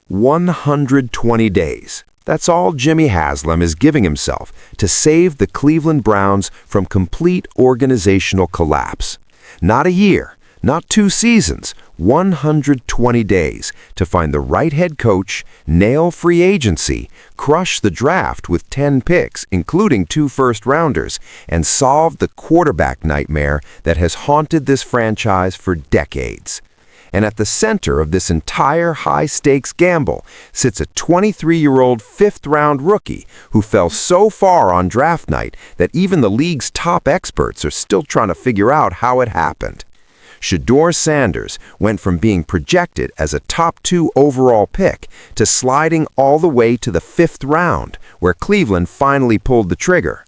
120 days. That's all Jimmy Haslam is giving himself to save the Cleveland Browns from complete organizational collapse. Not a year, not 2 seasons, 120 days to find the right head coach, nail free agency, crush the draft with 10 picks, including 2 first-rounders, and solve the quarterback nightmare that has haunted this franchise for decades. And at the center of this entire high-stakes gamble sits a 23-year-old fifth-round rookie who fell so far on draft night that even the league's top experts are still trying to figure out how it happened. Shedeur Sanders went from being projected as a top 2 overall pick to sliding all the way to the 5th round, where Cleveland finally pulled the trigger.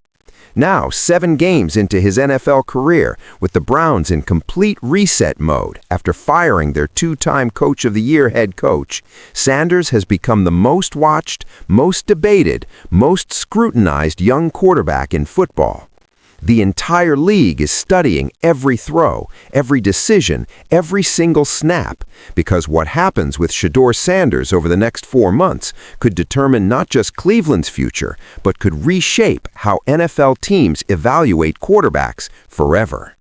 Now, 7 games into his NFL career, with the Browns in complete reset mode after firing their 2-time Coach of the Year head coach, Sanders has become the most watched, most debated, most scrutinized young quarterback in football. The entire league is studying every throw, every decision, every single snap, because what happens with Shedeur Sanders over the next 4 months could determine not just Cleveland's future, but could reshape how NFL teams evaluate quarterbacks forever.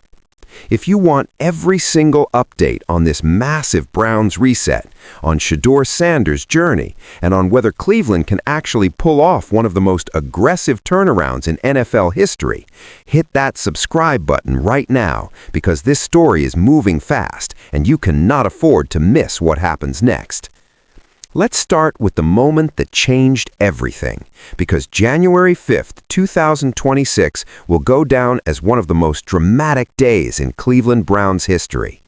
If you want every single update on this massive Browns reset, on Shedeur Sanders' journey, and on whether Cleveland can actually pull off one of the most aggressive turnarounds in NFL history, hit that subscribe button right now, because this story is moving fast and you cannot afford to miss what happens next. Let's start with the moment that changed everything, because January 5th, 2026 will go down as one of the most dramatic days in Cleveland Browns history.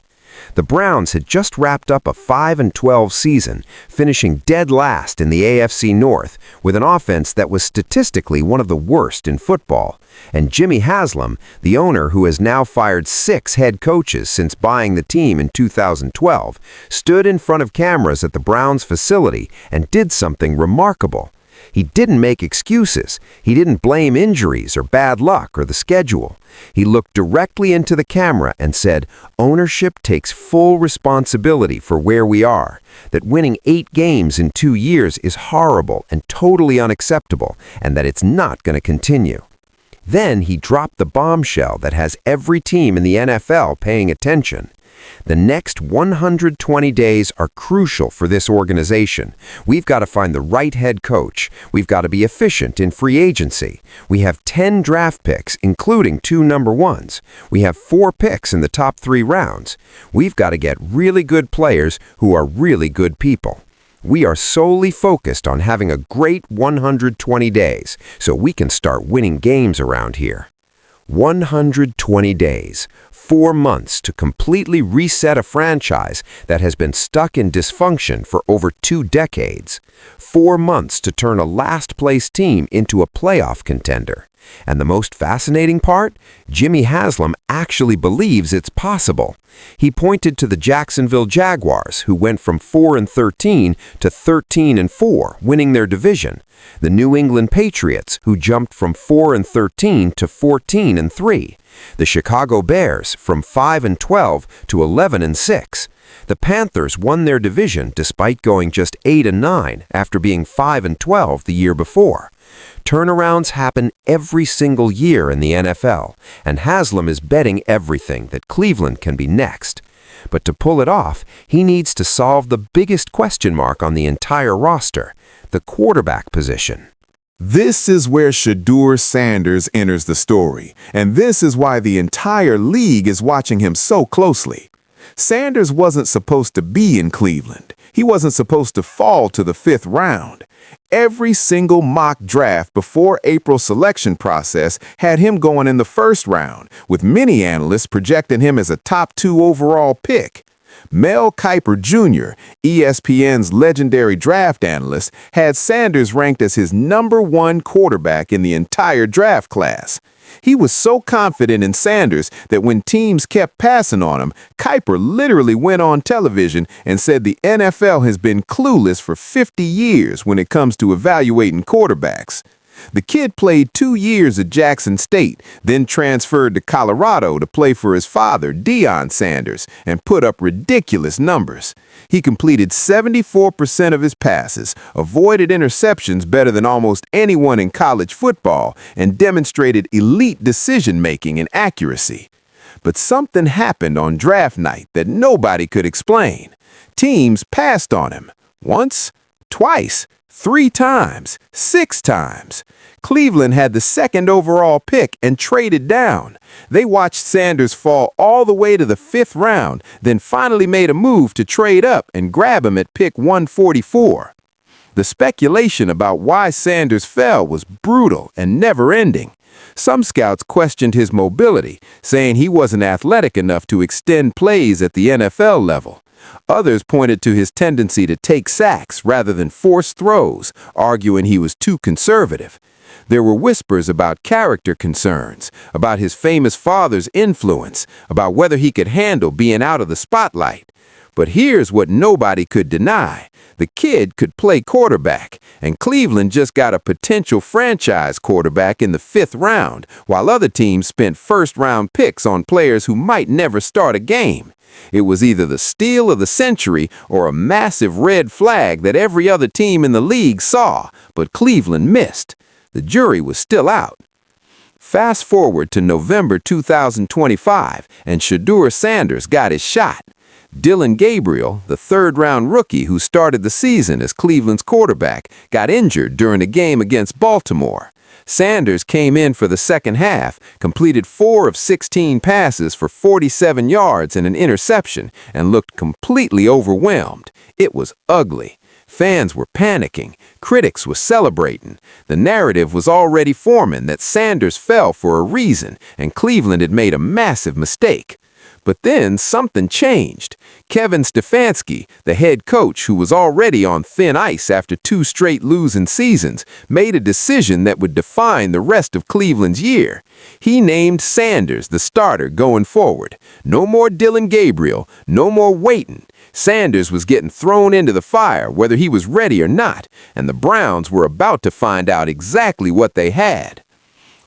The Browns had just wrapped up a 5-12 season, finishing dead last in the AFC North with an offense that was statistically one of the worst in football. And Jimmy Haslam, the owner who has now fired 6 head coaches since buying the team in 2012, stood in front of cameras at the Browns facility and did something remarkable. He didn't make excuses. He didn't blame injuries or bad luck or the schedule. He looked directly into the camera and said, "Ownership takes full responsibility for where we are, that winning 8 games in 2 years is horrible and totally unacceptable, and that it's not going to continue." Then he dropped the bombshell that has every team in the NFL paying attention. The next 120 days are crucial for this organization. We've got to find the right head coach. We've got to be efficient in free agency. We have 10 draft picks, including 2 number 1s. We have 4 picks in the top 3 rounds. We've got to get really good players who are really good people. We are solely focused on having a great 120 days so we can start winning games around here. 120 days, 4 months to completely reset a franchise that has been stuck in dysfunction for over 2 decades. 4 months to turn a last-place team into a playoff contender. And the most fascinating part? Jimmy Haslam actually believes it's possible. He pointed to the Jacksonville Jaguars, who went from 4-13 to 13-4, winning their division. The New England Patriots, who jumped from 4-13 to 14-3. The Chicago Bears, from 5-12 to 11-6. The Panthers won their division despite going just 8-9 after being 5-12 the year before. Turnarounds happen every single year in the NFL, and Haslam is betting everything that Cleveland can be next. But to pull it off, he needs to solve the biggest question mark on the entire roster, the quarterback position. This is where Shedeur Sanders enters the story, and this is why the entire league is watching him so closely. Sanders wasn't supposed to be in Cleveland. He wasn't supposed to fall to the 5th round. Every single mock draft before April's selection process had him going in the 1st round, with many analysts projecting him as a top 2 overall pick. Mel Kiper Jr., ESPN's legendary draft analyst, had Sanders ranked as his number 1 quarterback in the entire draft class. He was so confident in Sanders that when teams kept passing on him, Kiper literally went on television and said the NFL has been clueless for 50 years when it comes to evaluating quarterbacks. The kid played 2 years at Jackson State, then transferred to Colorado to play for his father, Deion Sanders, and put up ridiculous numbers. He completed 74% of his passes, avoided interceptions better than almost anyone in college football, and demonstrated elite decision-making and accuracy. But something happened on draft night that nobody could explain. Teams passed on him. Once, twice, 3 times, 6 times. Cleveland had the second overall pick and traded down. They watched Sanders fall all the way to the 5th round, then finally made a move to trade up and grab him at pick 144. The speculation about why Sanders fell was brutal and never-ending. Some scouts questioned his mobility, saying he wasn't athletic enough to extend plays at the NFL level. Others pointed to his tendency to take sacks rather than force throws, arguing he was too conservative. There were whispers about character concerns, about his famous father's influence, about whether he could handle being out of the spotlight. But here's what nobody could deny. The kid could play quarterback, and Cleveland just got a potential franchise quarterback in the 5th round, while other teams spent first-round picks on players who might never start a game. It was either the steal of the century or a massive red flag that every other team in the league saw, but Cleveland missed. The jury was still out. Fast forward to November 2025, and Shedeur Sanders got his shot. Dillon Gabriel, the 3rd-round rookie who started the season as Cleveland's quarterback, got injured during a game against Baltimore. Sanders came in for the second half, completed 4 of 16 passes for 47 yards and an interception, and looked completely overwhelmed. It was ugly. Fans were panicking. Critics were celebrating. The narrative was already forming that Sanders fell for a reason, and Cleveland had made a massive mistake. But then something changed. Kevin Stefanski, the head coach who was already on thin ice after 2 straight losing seasons, made a decision that would define the rest of Cleveland's year. He named Sanders the starter going forward. No more Dillon Gabriel, no more waiting. Sanders was getting thrown into the fire whether he was ready or not, and the Browns were about to find out exactly what they had.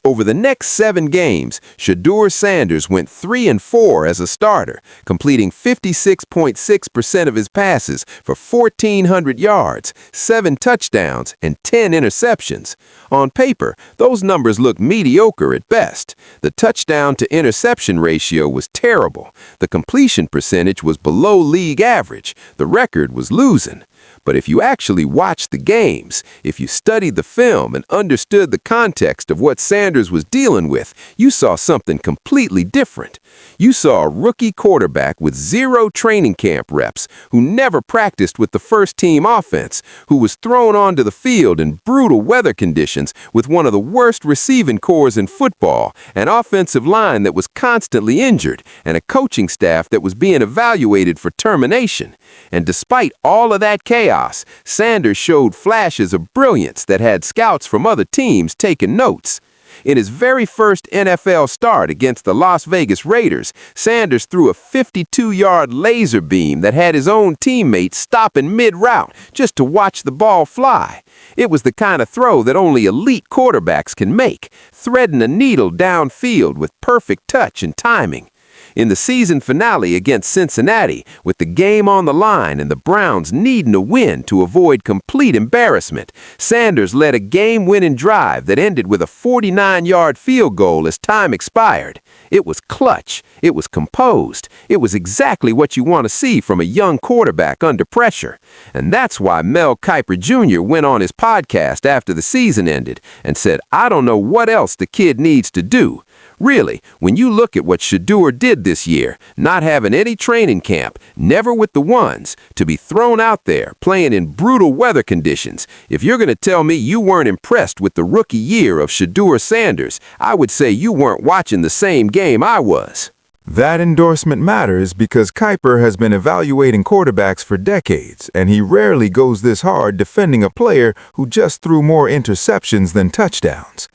Over the next 7 games, Shedeur Sanders went 3-4 as a starter, completing 56.6% of his passes for 1,400 yards, 7 touchdowns, and 10 interceptions. On paper, those numbers look mediocre at best. The touchdown-to-interception ratio was terrible. The completion percentage was below league average. The record was losing. But if you actually watched the games, if you studied the film and understood the context of what Sanders was dealing with, you saw something completely different. You saw a rookie quarterback with 0 training camp reps, who never practiced with the first-team offense, who was thrown onto the field in brutal weather conditions with one of the worst receiving corps in football, an offensive line that was constantly injured, and a coaching staff that was being evaluated for termination. And despite all of that chaos, Sanders showed flashes of brilliance that had scouts from other teams taking notes. In his very first NFL start against the Las Vegas Raiders, Sanders threw a 52-yard laser beam that had his own teammates stopping mid-route just to watch the ball fly. It was the kind of throw that only elite quarterbacks can make, threading a needle downfield with perfect touch and timing. In the season finale against Cincinnati, with the game on the line and the Browns needing a win to avoid complete embarrassment, Sanders led a game-winning drive that ended with a 49-yard field goal as time expired. It was clutch. It was composed. It was exactly what you want to see from a young quarterback under pressure. And that's why Mel Kiper Jr. went on his podcast after the season ended and said, "I don't know what else the kid needs to do." Really, when you look at what Shedeur did this year, not having any training camp, never with the ones, to be thrown out there, playing in brutal weather conditions, if you're going to tell me you weren't impressed with the rookie year of Shedeur Sanders, I would say you weren't watching the same game I was. That endorsement matters because Kiper has been evaluating quarterbacks for decades, and he rarely goes this hard defending a player who just threw more interceptions than touchdowns.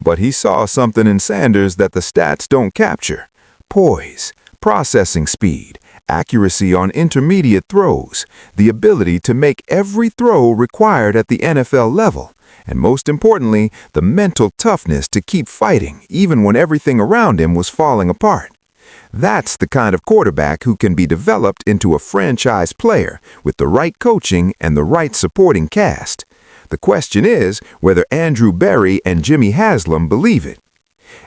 But he saw something in Sanders that the stats don't capture: poise, processing speed, accuracy on intermediate throws, the ability to make every throw required at the NFL level, and most importantly, the mental toughness to keep fighting even when everything around him was falling apart. That's the kind of quarterback who can be developed into a franchise player with the right coaching and the right supporting cast. The question is whether Andrew Berry and Jimmy Haslam believe it.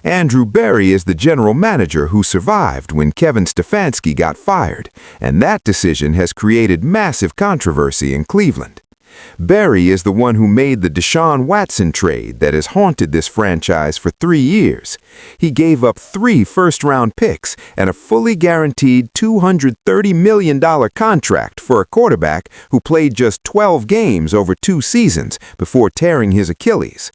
Andrew Berry is the general manager who survived when Kevin Stefanski got fired, and that decision has created massive controversy in Cleveland. Berry is the one who made the Deshaun Watson trade that has haunted this franchise for 3 years. He gave up 3 first-round picks and a fully guaranteed $230 million contract for a quarterback who played just 12 games over 2 seasons before tearing his Achilles.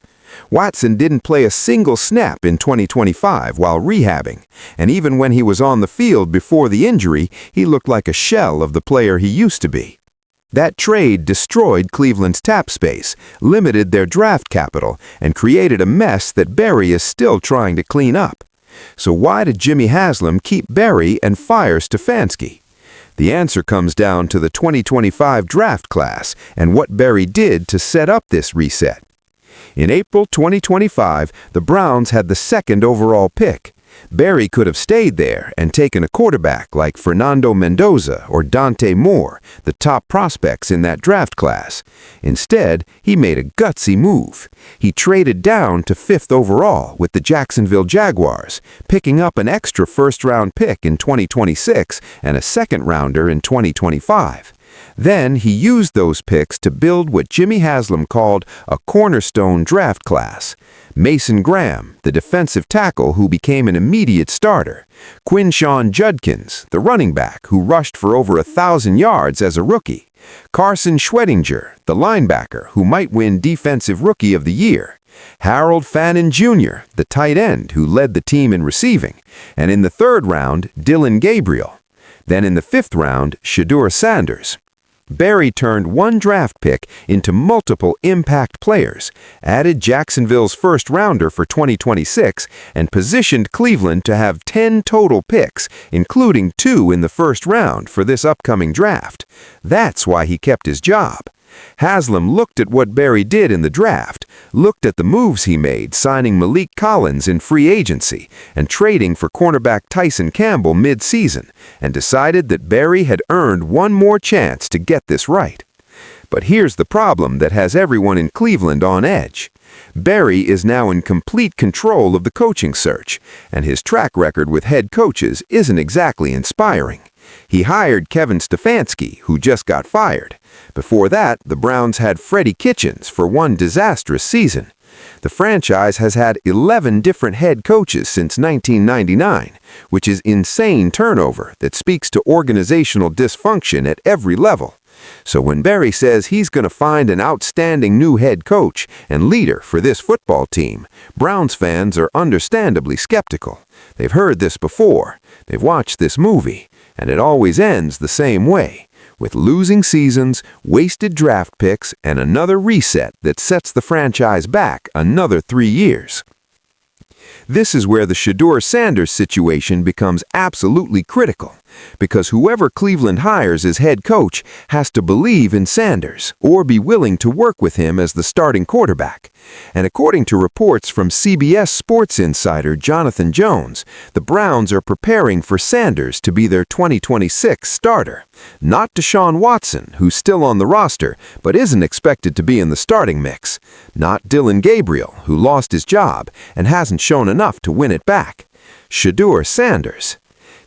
Watson didn't play a single snap in 2025 while rehabbing, and even when he was on the field before the injury, he looked like a shell of the player he used to be. That trade destroyed Cleveland's cap space, limited their draft capital, and created a mess that Berry is still trying to clean up. So why did Jimmy Haslam keep Berry and fire Stefanski? The answer comes down to the 2025 draft class and what Berry did to set up this reset. In April 2025, the Browns had the 2nd overall pick. Berry could have stayed there and taken a quarterback like Fernando Mendoza or Dante Moore, the top prospects in that draft class. Instead, he made a gutsy move. He traded down to 5th overall with the Jacksonville Jaguars, picking up an extra first-round pick in 2026 and a second-rounder in 2025. Then he used those picks to build what Jimmy Haslam called a cornerstone draft class. Mason Graham, the defensive tackle who became an immediate starter. Quinshawn Judkins, the running back who rushed for over 1,000 yards as a rookie. Carson Schwedinger, the linebacker who might win Defensive Rookie of the Year. Harold Fannin Jr., the tight end who led the team in receiving. And in the 3rd round, Dillon Gabriel. Then in the 5th round, Shedeur Sanders. Berry turned one draft pick into multiple impact players, added Jacksonville's first-rounder for 2026, and positioned Cleveland to have 10 total picks, including 2 in the first round for this upcoming draft. That's why he kept his job. Haslam looked at what Berry did in the draft, looked at the moves he made signing Malik Collins in free agency and trading for cornerback Tyson Campbell mid-season, and decided that Berry had earned one more chance to get this right. But here's the problem that has everyone in Cleveland on edge. Berry is now in complete control of the coaching search, and his track record with head coaches isn't exactly inspiring. He hired Kevin Stefanski, who just got fired. Before that, the Browns had Freddie Kitchens for one disastrous season. The franchise has had 11 different head coaches since 1999, which is insane turnover that speaks to organizational dysfunction at every level. So when Berry says he's going to find an outstanding new head coach and leader for this football team, Browns fans are understandably skeptical. They've heard this before, they've watched this movie, and it always ends the same way, with losing seasons, wasted draft picks, and another reset that sets the franchise back another 3 years. This is where the Shedeur Sanders situation becomes absolutely critical, because whoever Cleveland hires as head coach has to believe in Sanders or be willing to work with him as the starting quarterback. And according to reports from CBS Sports insider Jonathan Jones, the Browns are preparing for Sanders to be their 2026 starter. Not Deshaun Watson, who's still on the roster but isn't expected to be in the starting mix. Not Dillon Gabriel, who lost his job and hasn't shown enough to win it back. Shedeur Sanders.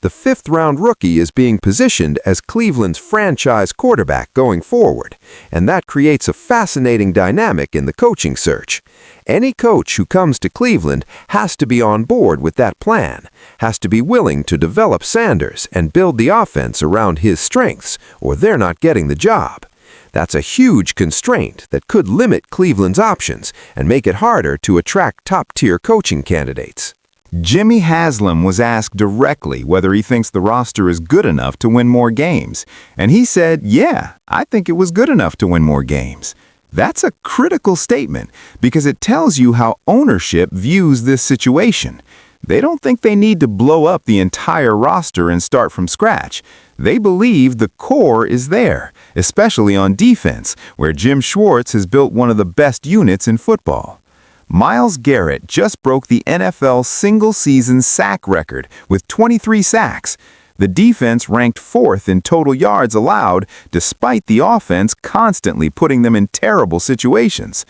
The 5th-round rookie is being positioned as Cleveland's franchise quarterback going forward, and that creates a fascinating dynamic in the coaching search. Any coach who comes to Cleveland has to be on board with that plan, has to be willing to develop Sanders and build the offense around his strengths, or they're not getting the job. That's a huge constraint that could limit Cleveland's options and make it harder to attract top-tier coaching candidates. Jimmy Haslam was asked directly whether he thinks the roster is good enough to win more games, and he said, "Yeah, I think it was good enough to win more games." That's a critical statement because it tells you how ownership views this situation. They don't think they need to blow up the entire roster and start from scratch. They believe the core is there, especially on defense, where Jim Schwartz has built one of the best units in football. Myles Garrett just broke the NFL single-season sack record with 23 sacks. The defense ranked 4th in total yards allowed, despite the offense constantly putting them in terrible situations.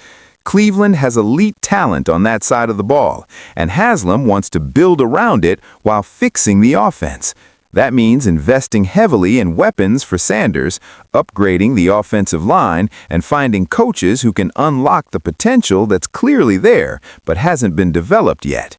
Cleveland has elite talent on that side of the ball, and Haslam wants to build around it while fixing the offense. That means investing heavily in weapons for Sanders, upgrading the offensive line, and finding coaches who can unlock the potential that's clearly there but hasn't been developed yet.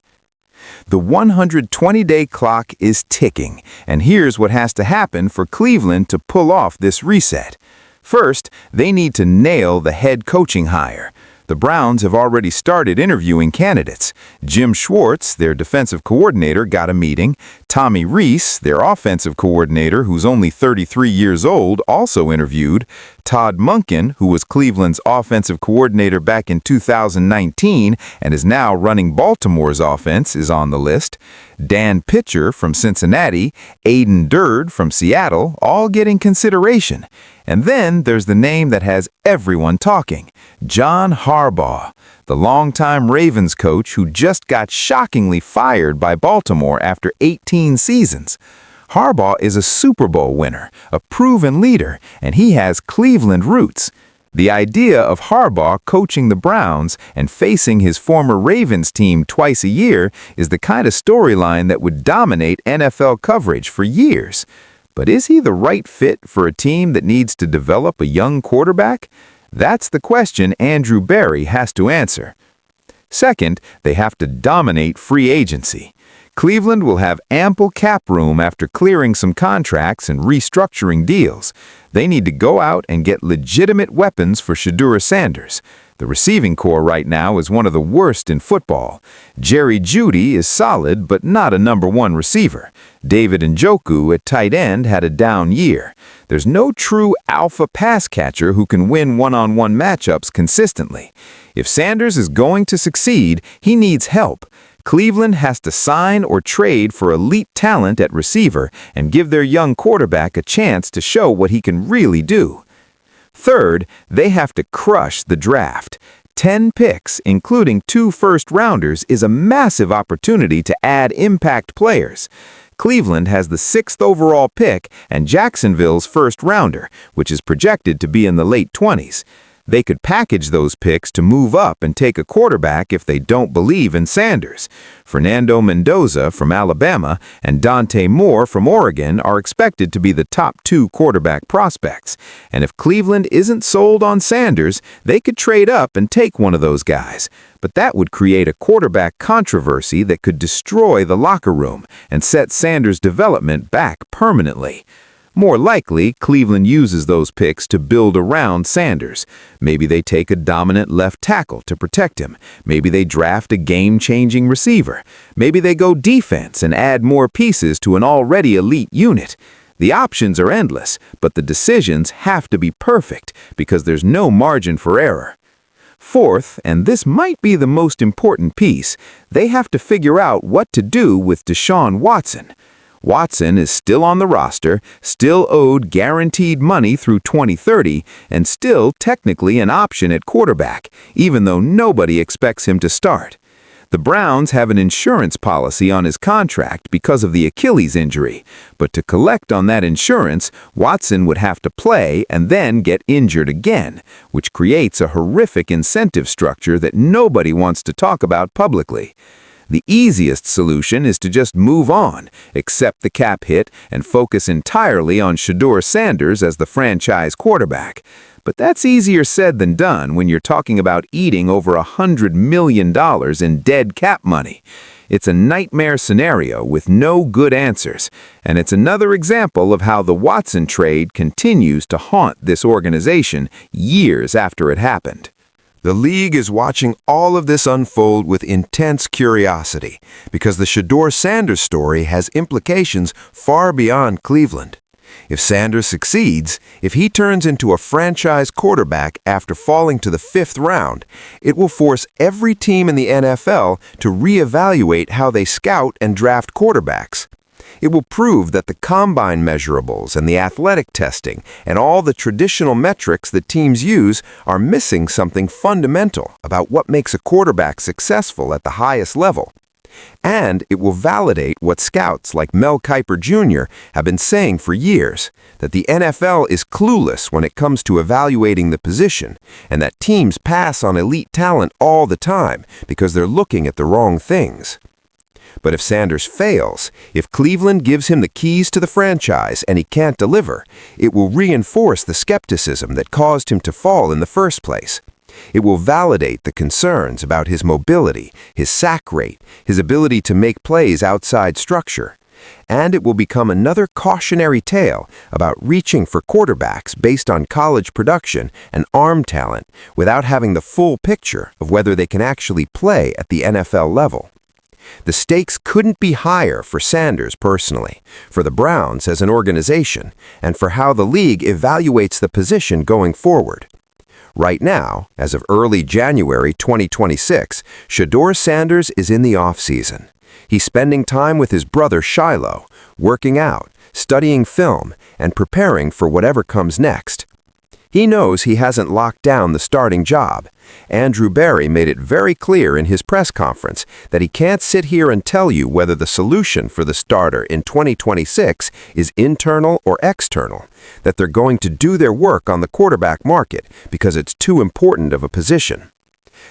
The 120-day clock is ticking, and here's what has to happen for Cleveland to pull off this reset. First, they need to nail the head coaching hire. The Browns have already started interviewing candidates. Jim Schwartz, their defensive coordinator, got a meeting. Tommy Rees, their offensive coordinator, who's only 33 years old, also interviewed. Todd Monken, who was Cleveland's offensive coordinator back in 2019 and is now running Baltimore's offense, is on the list. Dan Pitcher from Cincinnati, Aiden Durd from Seattle, all getting consideration. And then there's the name that has everyone talking, John Harbaugh, the longtime Ravens coach who just got shockingly fired by Baltimore after 18 seasons. Harbaugh is a Super Bowl winner, a proven leader, and he has Cleveland roots. The idea of Harbaugh coaching the Browns and facing his former Ravens team twice a year is the kind of storyline that would dominate NFL coverage for years. But is he the right fit for a team that needs to develop a young quarterback? That's the question Andrew Berry has to answer. Second, they have to dominate free agency. Cleveland will have ample cap room after clearing some contracts and restructuring deals. They need to go out and get legitimate weapons for Shedeur Sanders. The receiving core right now is one of the worst in football. Jerry Jeudy is solid, but not a #1 receiver. David Njoku at tight end had a down year. There's no true alpha pass catcher who can win one-on-one matchups consistently. If Sanders is going to succeed, he needs help. Cleveland has to sign or trade for elite talent at receiver and give their young quarterback a chance to show what he can really do. Third, they have to crush the draft. 10 picks, including 2 first-rounders, is a massive opportunity to add impact players. Cleveland has the 6th overall pick and Jacksonville's first-rounder, which is projected to be in the late 20s. They could package those picks to move up and take a quarterback if they don't believe in Sanders. Fernando Mendoza from Alabama and Dante Moore from Oregon are expected to be the top 2 quarterback prospects. And if Cleveland isn't sold on Sanders, they could trade up and take one of those guys. But that would create a quarterback controversy that could destroy the locker room and set Sanders' development back permanently. More likely, Cleveland uses those picks to build around Sanders. Maybe they take a dominant left tackle to protect him. Maybe they draft a game-changing receiver. Maybe they go defense and add more pieces to an already elite unit. The options are endless, but the decisions have to be perfect because there's no margin for error. Fourth, and this might be the most important piece, they have to figure out what to do with Deshaun Watson. Watson is still on the roster, still owed guaranteed money through 2030, and still technically an option at quarterback, even though nobody expects him to start. The Browns have an insurance policy on his contract because of the Achilles injury, but to collect on that insurance, Watson would have to play and then get injured again, which creates a horrific incentive structure that nobody wants to talk about publicly. The easiest solution is to just move on, accept the cap hit, and focus entirely on Shedeur Sanders as the franchise quarterback. But that's easier said than done when you're talking about eating over $100 million in dead cap money. It's a nightmare scenario with no good answers, and it's another example of how the Watson trade continues to haunt this organization years after it happened. The league is watching all of this unfold with intense curiosity because the Shedeur Sanders story has implications far beyond Cleveland. If Sanders succeeds, if he turns into a franchise quarterback after falling to the 5th round, it will force every team in the NFL to reevaluate how they scout and draft quarterbacks. It will prove that the combine measurables and the athletic testing and all the traditional metrics that teams use are missing something fundamental about what makes a quarterback successful at the highest level. And it will validate what scouts like Mel Kiper Jr. have been saying for years, that the NFL is clueless when it comes to evaluating the position, and that teams pass on elite talent all the time because they're looking at the wrong things. But if Sanders fails, if Cleveland gives him the keys to the franchise and he can't deliver, it will reinforce the skepticism that caused him to fall in the first place. It will validate the concerns about his mobility, his sack rate, his ability to make plays outside structure. And it will become another cautionary tale about reaching for quarterbacks based on college production and arm talent without having the full picture of whether they can actually play at the NFL level. The stakes couldn't be higher for Sanders personally, for the Browns as an organization, and for how the league evaluates the position going forward. Right now, as of early January 2026, Shedeur Sanders is in the offseason. He's spending time with his brother Shiloh, working out, studying film, and preparing for whatever comes next. He knows he hasn't locked down the starting job. Andrew Berry made it very clear in his press conference that he can't sit here and tell you whether the solution for the starter in 2026 is internal or external, that they're going to do their work on the quarterback market because it's too important of a position.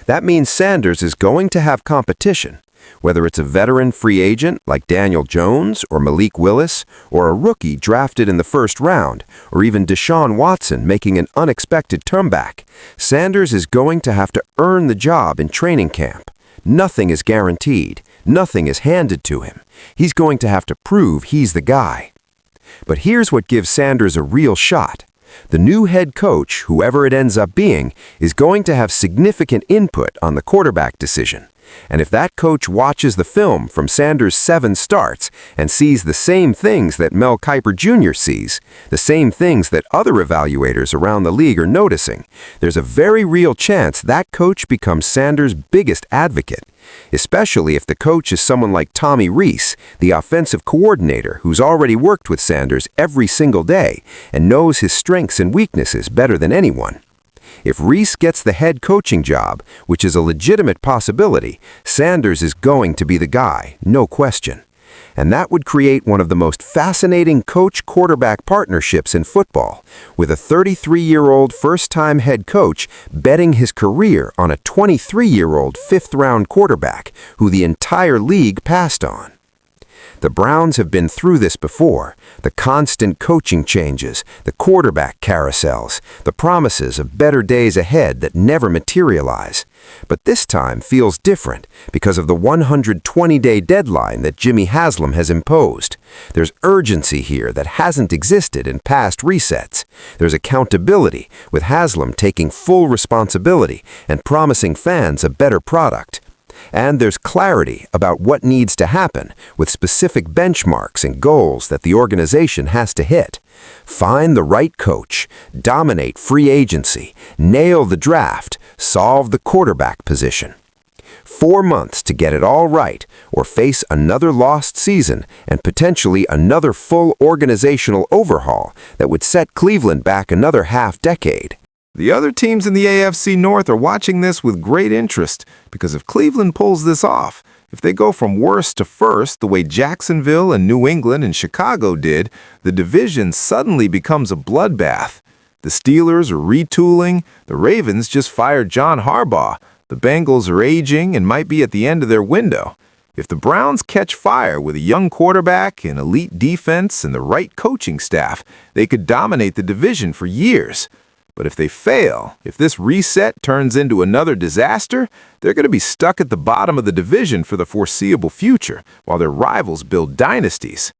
That means Sanders is going to have competition, whether it's a veteran free agent like Daniel Jones or Malik Willis, or a rookie drafted in the first round, or even Deshaun Watson making an unexpected comeback. Sanders is going to have to earn the job in training camp. Nothing is guaranteed. Nothing is handed to him. He's going to have to prove he's the guy. But here's what gives Sanders a real shot. The new head coach, whoever it ends up being, is going to have significant input on the quarterback decision. And if that coach watches the film from Sanders' 7 starts and sees the same things that Mel Kiper Jr. sees, the same things that other evaluators around the league are noticing, there's a very real chance that coach becomes Sanders' biggest advocate, especially if the coach is someone like Tommy Rees, the offensive coordinator who's already worked with Sanders every single day and knows his strengths and weaknesses better than anyone. If Rees gets the head coaching job, which is a legitimate possibility, Sanders is going to be the guy, no question. And that would create one of the most fascinating coach-quarterback partnerships in football, with a 33-year-old first-time head coach betting his career on a 23-year-old fifth-round quarterback who the entire league passed on. The Browns have been through this before, the constant coaching changes, the quarterback carousels, the promises of better days ahead that never materialize. But this time feels different because of the 120-day deadline that Jimmy Haslam has imposed. There's urgency here that hasn't existed in past resets. There's accountability, with Haslam taking full responsibility and promising fans a better product. And there's clarity about what needs to happen, with specific benchmarks and goals that the organization has to hit. Find the right coach, dominate free agency, nail the draft, solve the quarterback position. 4 months to get it all right, or face another lost season and potentially another full organizational overhaul that would set Cleveland back another half-decade. The other teams in the AFC North are watching this with great interest, because if Cleveland pulls this off, if they go from worst to first the way Jacksonville and New England and Chicago did, the division suddenly becomes a bloodbath. The Steelers are retooling, the Ravens just fired John Harbaugh, the Bengals are aging and might be at the end of their window. If the Browns catch fire with a young quarterback, an elite defense, and the right coaching staff, they could dominate the division for years. But if they fail, if this reset turns into another disaster, they're going to be stuck at the bottom of the division for the foreseeable future, while their rivals build dynasties.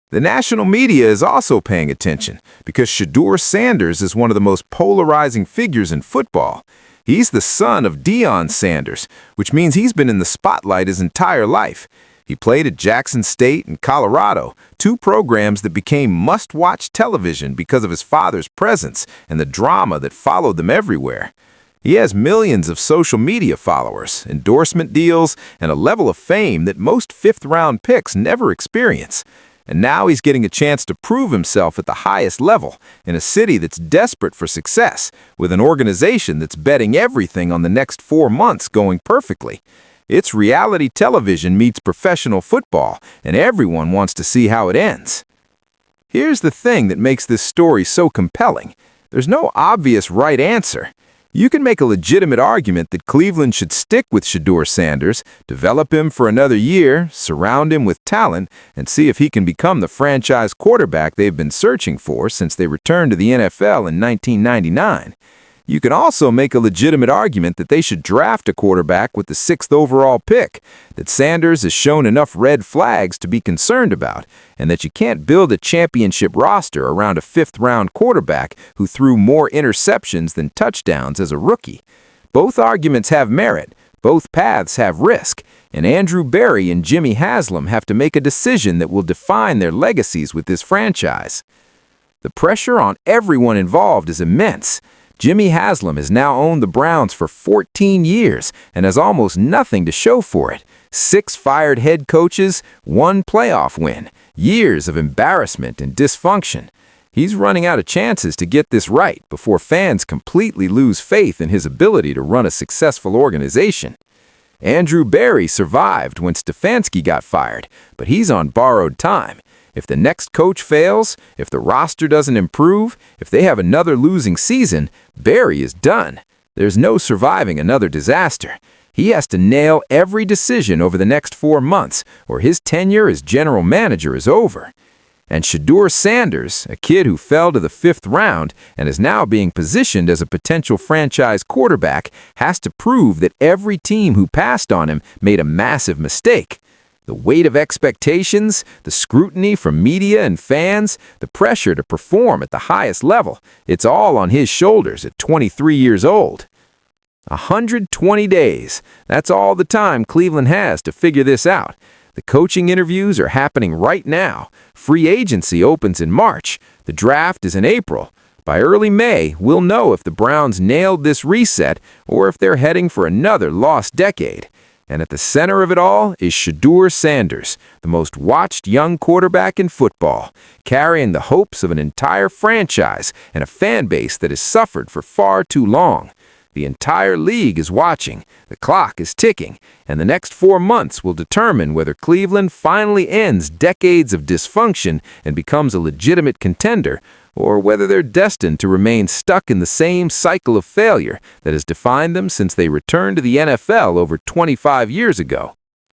The national media is also paying attention, because Shedeur Sanders is one of the most polarizing figures in football. He's the son of Deion Sanders, which means he's been in the spotlight his entire life. He played at Jackson State and Colorado, 2 programs that became must-watch television because of his father's presence and the drama that followed them everywhere. He has millions of social media followers, endorsement deals, and a level of fame that most fifth-round picks never experience. And now he's getting a chance to prove himself at the highest level in a city that's desperate for success, with an organization that's betting everything on the next 4 months going perfectly. It's reality television meets professional football, and everyone wants to see how it ends. Here's the thing that makes this story so compelling. There's no obvious right answer. You can make a legitimate argument that Cleveland should stick with Shedeur Sanders, develop him for another year, surround him with talent, and see if he can become the franchise quarterback they've been searching for since they returned to the NFL in 1999. You can also make a legitimate argument that they should draft a quarterback with the 6th overall pick, that Sanders has shown enough red flags to be concerned about, and that you can't build a championship roster around a 5th-round quarterback who threw more interceptions than touchdowns as a rookie. Both arguments have merit, both paths have risk, and Andrew Berry and Jimmy Haslam have to make a decision that will define their legacies with this franchise. The pressure on everyone involved is immense. Jimmy Haslam has now owned the Browns for 14 years and has almost nothing to show for it. 6 fired head coaches, 1 playoff win, years of embarrassment and dysfunction. He's running out of chances to get this right before fans completely lose faith in his ability to run a successful organization. Andrew Berry survived when Stefanski got fired, but he's on borrowed time. If the next coach fails, if the roster doesn't improve, if they have another losing season, Berry is done. There's no surviving another disaster. He has to nail every decision over the next 4 months, or his tenure as general manager is over. And Shedeur Sanders, a kid who fell to the 5th round and is now being positioned as a potential franchise quarterback, has to prove that every team who passed on him made a massive mistake. The weight of expectations, the scrutiny from media and fans, the pressure to perform at the highest level, it's all on his shoulders at 23 years old. 120 days. That's all the time Cleveland has to figure this out. The coaching interviews are happening right now. Free agency opens in March. The draft is in April. By early May, we'll know if the Browns nailed this reset or if they're heading for another lost decade. And at the center of it all is Shedeur Sanders, the most watched young quarterback in football, carrying the hopes of an entire franchise and a fan base that has suffered for far too long. The entire league is watching, the clock is ticking, and the next 4 months will determine whether Cleveland finally ends decades of dysfunction and becomes a legitimate contender, or whether they're destined to remain stuck in the same cycle of failure that has defined them since they returned to the NFL over 25 years ago.